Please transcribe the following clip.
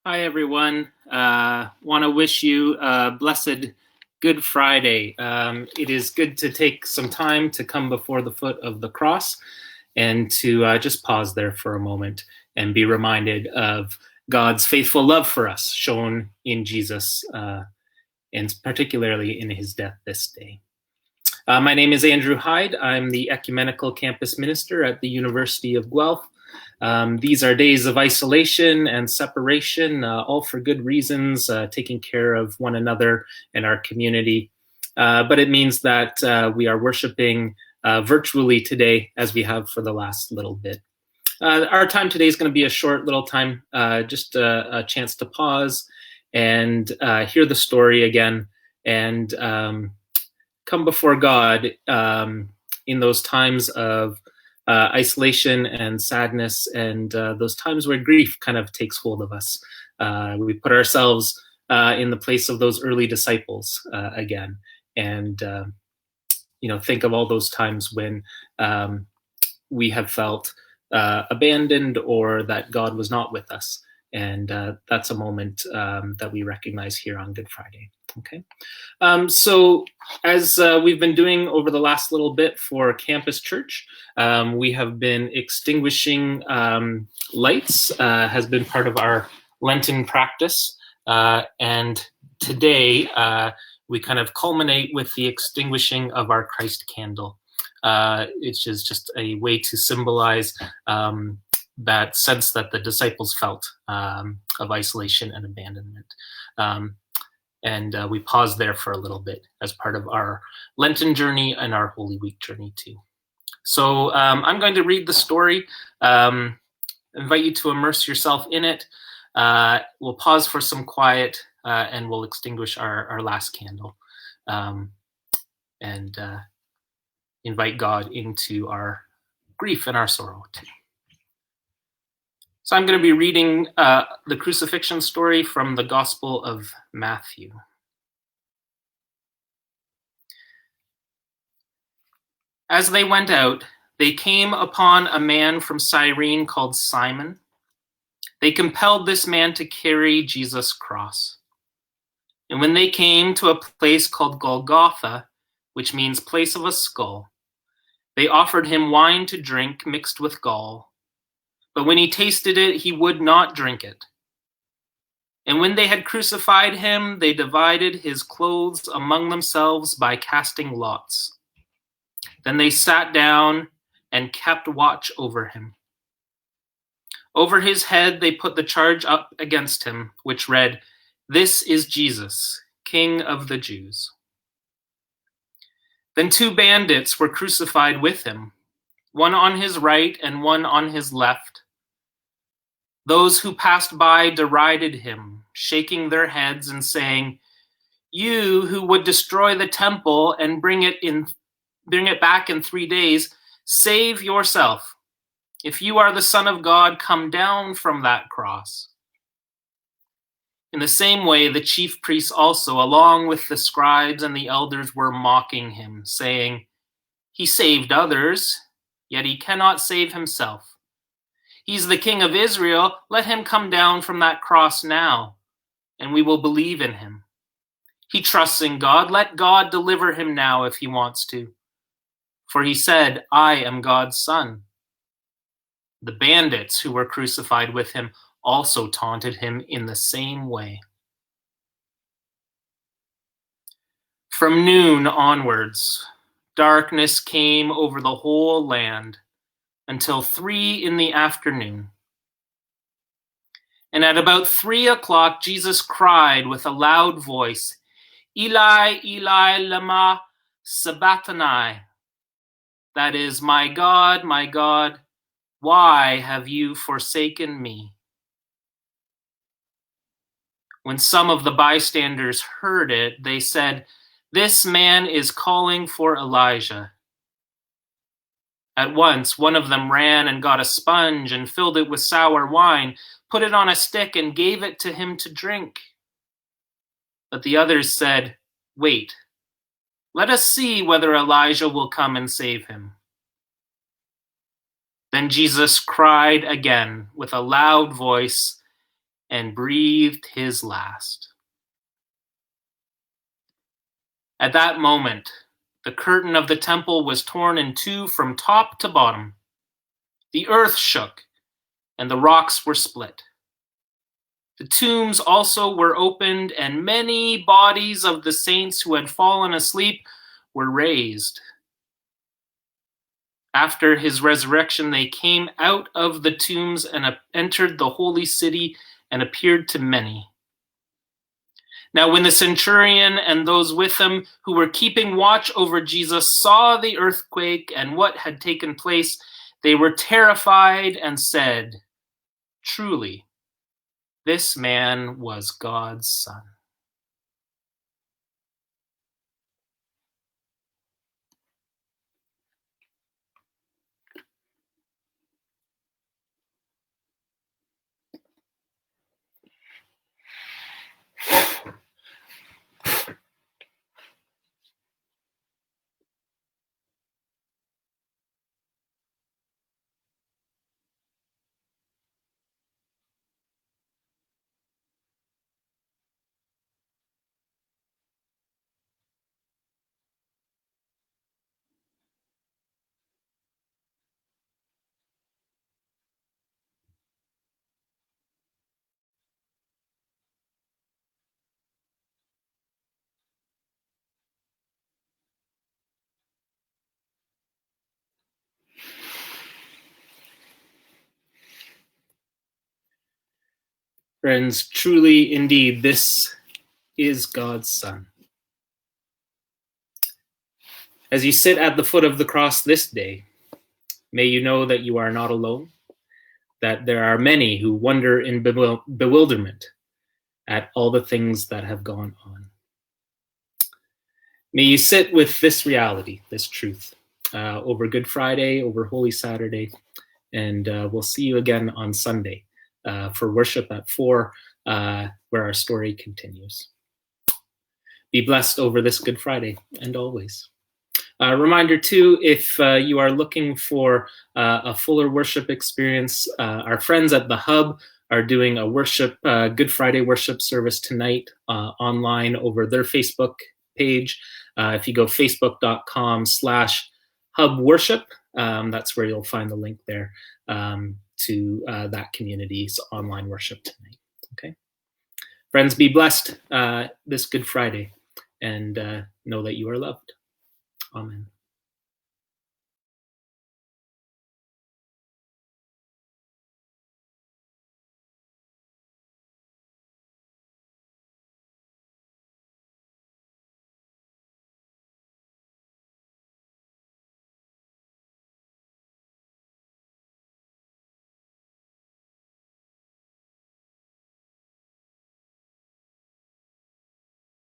Hi, everyone. Want to wish you a blessed Good Friday. It is good to take some time to come before the foot of the cross and to just pause there for a moment and be reminded of God's faithful love for us shown in Jesus, and particularly in his death this day. My name is Andrew Hyde. I'm the Ecumenical Campus Minister at the University of Guelph. These are days of isolation and separation, all for good reasons, taking care of one another and our community. But it means that we are worshiping virtually today, as we have for the last little bit. Our time today is going to be a short little time, just a chance to pause and hear the story again and come before God in those times of isolation and sadness and those times where grief kind of takes hold of us. We put ourselves in the place of those early disciples again, and think of all those times when we have felt abandoned or that God was not with us. And that's a moment that we recognize here on Good Friday. Okay. So as we've been doing over the last little bit for Campus Church, we have been extinguishing lights, has been part of our Lenten practice. And today we kind of culminate with the extinguishing of our Christ candle. Which is just a way to symbolize that sense that the disciples felt of isolation and abandonment. And we pause there for a little bit as part of our Lenten journey and our Holy Week journey too. So I'm going to read the story, invite you to immerse yourself in it. We'll pause for some quiet and we'll extinguish our last candle and invite God into our grief and our sorrow too. So I'm going to be reading the crucifixion story from the Gospel of Matthew. As they went out, they came upon a man from Cyrene called Simon. They compelled this man to carry Jesus' cross. And when they came to a place called Golgotha, which means place of a skull, they offered him wine to drink mixed with gall. But when he tasted it, he would not drink it. And when they had crucified him, they divided his clothes among themselves by casting lots. Then they sat down and kept watch over him. Over his head they put the charge up against him, which read, "This is Jesus, King of the Jews." Then two bandits were crucified with him, one on his right and one on his left. Those who passed by derided him, shaking their heads and saying, "You who would destroy the temple and bring it back in 3 days, save yourself. If you are the Son of God, come down from that cross." In the same way, the chief priests also, along with the scribes and the elders, were mocking him, saying, "He saved others, yet he cannot save himself. He's the King of Israel. Let him come down from that cross now, and we will believe in him. He trusts in God. Let God deliver him now if he wants to. For he said, 'I am God's son.'" The bandits who were crucified with him also taunted him in the same way. From noon onwards, darkness came over the whole land until 3 in the afternoon. And at about 3 o'clock, Jesus cried with a loud voice, "Eli, Eli, lama sabachthani." That is, my God, why have you forsaken me?" When some of the bystanders heard it, they said, "This man is calling for Elijah." At once, one of them ran and got a sponge and filled it with sour wine, put it on a stick and gave it to him to drink. But the others said, "Wait, let us see whether Elijah will come and save him." Then Jesus cried again with a loud voice, and breathed his last. At that moment, the curtain of the temple was torn in two from top to bottom. The earth shook, and the rocks were split. The tombs also were opened, and many bodies of the saints who had fallen asleep were raised. After his resurrection, they came out of the tombs and entered the holy city and appeared to many. Now, when the centurion and those with him who were keeping watch over Jesus saw the earthquake and what had taken place, they were terrified and said, "Truly, this man was God's Son." Friends, truly, indeed, this is God's Son. As you sit at the foot of the cross this day, may you know that you are not alone, that there are many who wonder in bewilderment at all the things that have gone on. May you sit with this reality, this truth, over Good Friday, over Holy Saturday, and we'll see you again on Sunday for worship at 4, where our story continues. Be blessed over this Good Friday and always. Reminder too, if you are looking for a fuller worship experience, our friends at the Hub are doing a worship, Good Friday worship service tonight online over their Facebook page. If you go facebook.com/Hub Worship, that's where you'll find the link there to that community's online worship tonight. Okay, friends, be blessed this Good Friday, and know that you are loved. Amen.